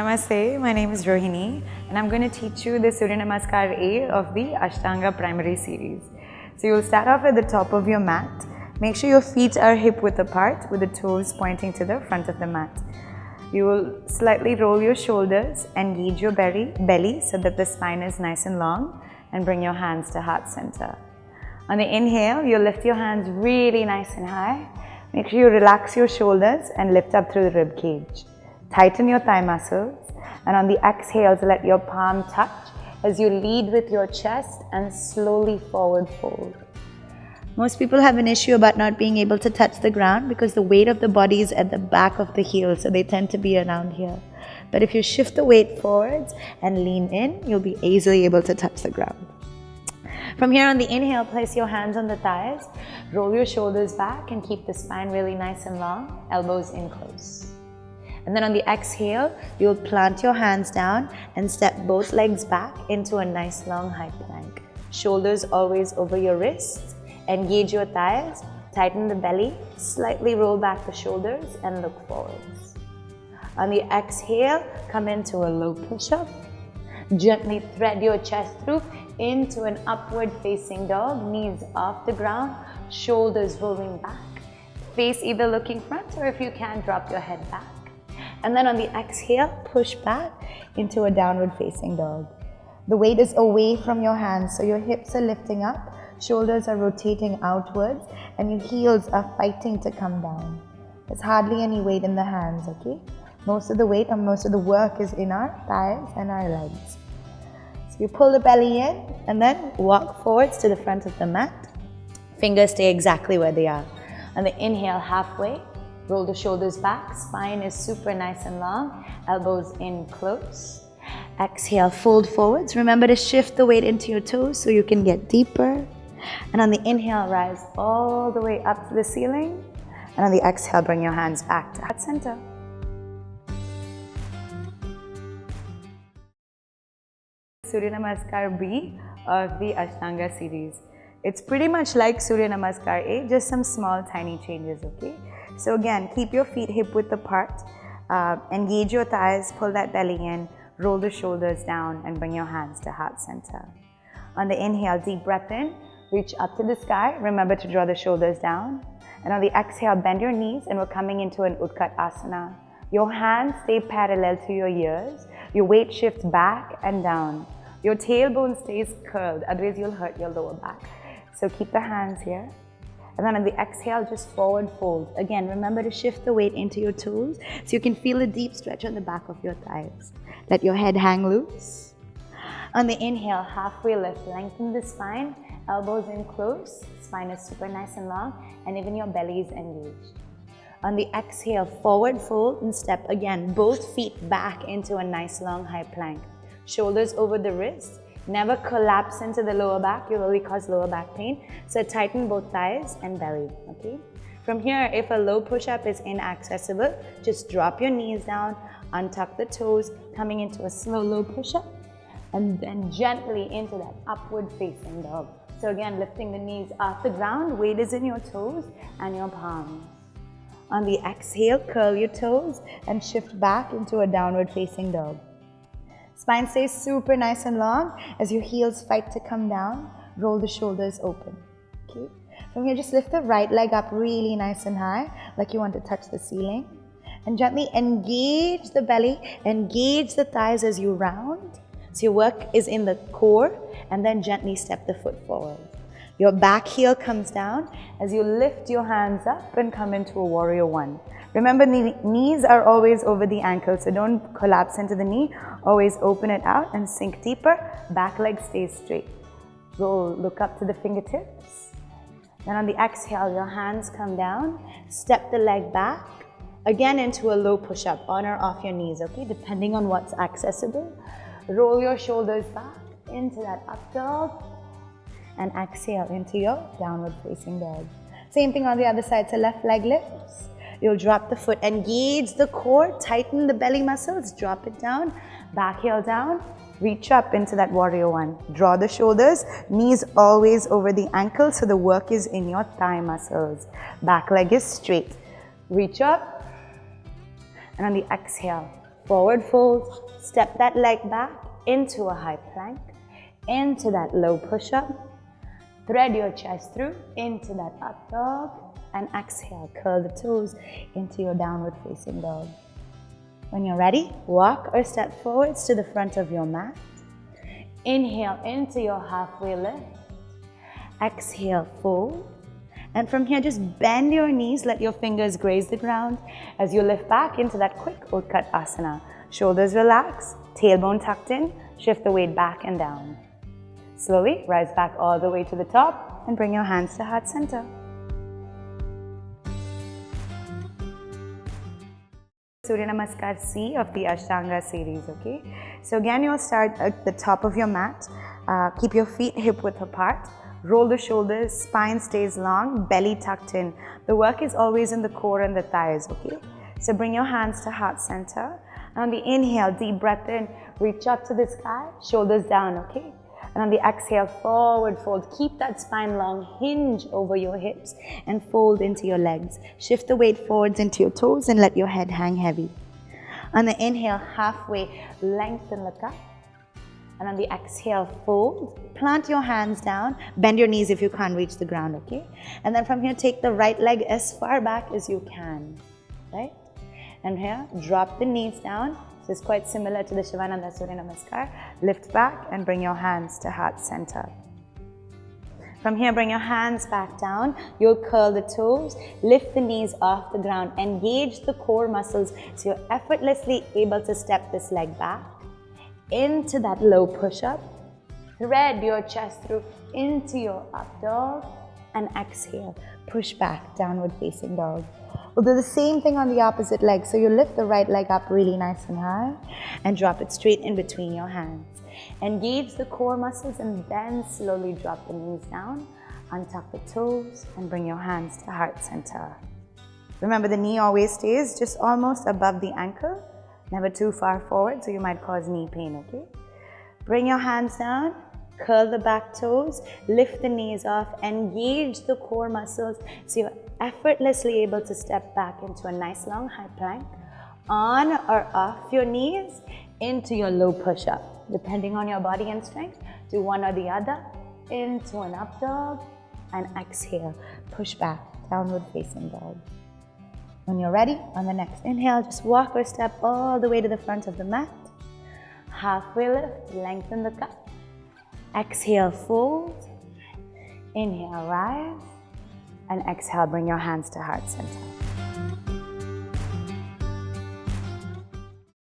Namaste, my name is Rohini and I'm going to teach you the Surya Namaskar A of the Ashtanga primary series. So you'll start off at the top of your mat. Make sure your feet are hip width apart with the toes pointing to the front of the mat. You will slightly roll your shoulders, engage your belly so that the spine is nice and long, and bring your hands to heart center. On the inhale, you'll lift your hands really nice and high. Make sure you relax your shoulders and lift up through the rib cage. Tighten your thigh muscles, and on the exhales, let your palm touch as you lead with your chest and slowly forward fold. Most people have an issue about not being able to touch the ground because the weight of the body is at the back of the heel, so they tend to be around here. But if you shift the weight forwards and lean in, you'll be easily able to touch the ground. From here on the inhale, place your hands on the thighs, roll your shoulders back and keep the spine really nice and long, elbows in close. And then on the exhale, you'll plant your hands down and step both legs back into a nice long high plank. Shoulders always over your wrists. Engage your thighs, tighten the belly, slightly roll back the shoulders and look forwards. On the exhale, come into a low push-up. Gently thread your chest through into an upward facing dog, knees off the ground, shoulders rolling back. Face either looking front or if you can, drop your head back. And then on the exhale, push back into a downward facing dog. The weight is away from your hands, so your hips are lifting up. Shoulders are rotating outwards and your heels are fighting to come down. There's hardly any weight in the hands, okay? Most of the weight and most of the work is in our thighs and our legs. So you pull the belly in and then walk forwards to the front of the mat. Fingers stay exactly where they are. On the inhale, halfway, roll the shoulders back. Spine is super nice and long, elbows in close. Exhale, fold forwards. Remember to shift the weight into your toes so you can get deeper. And on the inhale, rise all the way up to the ceiling. And on the exhale, bring your hands back to heart center. Surya Namaskar B of the Ashtanga series. It's pretty much like Surya Namaskar A, just some small tiny changes, okay? So again, keep your feet hip width apart, engage your thighs, pull that belly in, roll the shoulders down and bring your hands to heart center. On the inhale, deep breath in, reach up to the sky, remember to draw the shoulders down. And on the exhale, bend your knees and we're coming into an Utkatasana. Your hands stay parallel to your ears, your weight shifts back and down. Your tailbone stays curled, otherwise you'll hurt your lower back. So keep the hands here. And then on the exhale, just forward fold. Again, remember to shift the weight into your toes so you can feel a deep stretch on the back of your thighs. Let your head hang loose. On the inhale, halfway lift, lengthen the spine, elbows in close, spine is super nice and long, and even your belly is engaged. On the exhale, forward fold and step again, both feet back into a nice long high plank. Shoulders over the wrists. Never collapse into the lower back, you'll only cause lower back pain. So tighten both thighs and belly, okay? From here, if a low push-up is inaccessible, just drop your knees down, untuck the toes, coming into a slow low push-up, and then gently into that upward facing dog. So again, lifting the knees off the ground, weight is in your toes and your palms. On the exhale, curl your toes and shift back into a downward facing dog. Spine stays super nice and long as your heels fight to come down. Roll the shoulders open. Okay. From here, just lift the right leg up really nice and high, like you want to touch the ceiling. And gently engage the belly, engage the thighs as you round. So your work is in the core, and then gently step the foot forward. Your back heel comes down as you lift your hands up and come into a warrior one. Remember, the knees are always over the ankles, so don't collapse into the knee. Always open it out and sink deeper. Back leg stays straight. Roll, look up to the fingertips. Then on the exhale, your hands come down. Step the leg back. Again into a low push-up, on or off your knees, okay? Depending on what's accessible. Roll your shoulders back into that up dog. And exhale into your downward facing dog. Same thing on the other side, so left leg lifts. You'll drop the foot, engage the core, tighten the belly muscles, drop it down, back heel down, reach up into that warrior one. Draw the shoulders, knees always over the ankles, so the work is in your thigh muscles. Back leg is straight. Reach up, and on the exhale, Forward fold, step that leg back into a high plank, into that low push-up. Thread your chest through into that up dog, and exhale, curl the toes into your downward facing dog. When you're ready, walk or step forwards to the front of your mat. Inhale into your halfway lift. Exhale, fold. And from here, just bend your knees, let your fingers graze the ground as you lift back into that quick Utkat Asana. Shoulders relax, tailbone tucked in, shift the weight back and down. Slowly rise back all the way to the top and bring your hands to heart center. Surya Namaskar C of the Ashtanga series, okay? So again, you'll start at the top of your mat. Keep your feet hip width apart. Roll the shoulders, spine stays long, belly tucked in. The work is always in the core and the thighs, okay? So bring your hands to heart center. And on the inhale, deep breath in, reach up to the sky, shoulders down, okay? And on the exhale, forward fold. Keep that spine long, hinge over your hips and fold into your legs. Shift the weight forwards into your toes and let your head hang heavy. On the inhale, halfway, lengthen the up. And on the exhale, fold. Plant your hands down. Bend your knees if you can't reach the ground, okay? And then from here, take the right leg as far back as you can, right? And here, drop the knees down. This is quite similar to the Shivananda Surya Namaskar. Lift back and bring your hands to heart center. From here, bring your hands back down. You'll curl the toes, lift the knees off the ground, engage the core muscles so you're effortlessly able to step this leg back into that low push-up. Thread your chest through into your up dog and exhale. Push back, downward facing dog. We'll do the same thing on the opposite leg. So you lift the right leg up really nice and high and drop it straight in between your hands. Engage the core muscles and then slowly drop the knees down. Untuck the toes and bring your hands to heart center. Remember, the knee always stays just almost above the ankle, never too far forward, so you might cause knee pain, okay? Bring your hands down. Curl the back toes, lift the knees off, engage the core muscles so you're effortlessly able to step back into a nice long high plank, on or off your knees into your low push-up. Depending on your body and strength, do one or the other, into an up dog, and exhale, push back, downward facing dog. When you're ready, on the next inhale, just walk or step all the way to the front of the mat. Halfway lift, lengthen the cup. Exhale, fold. Inhale, rise. And exhale, bring your hands to heart center.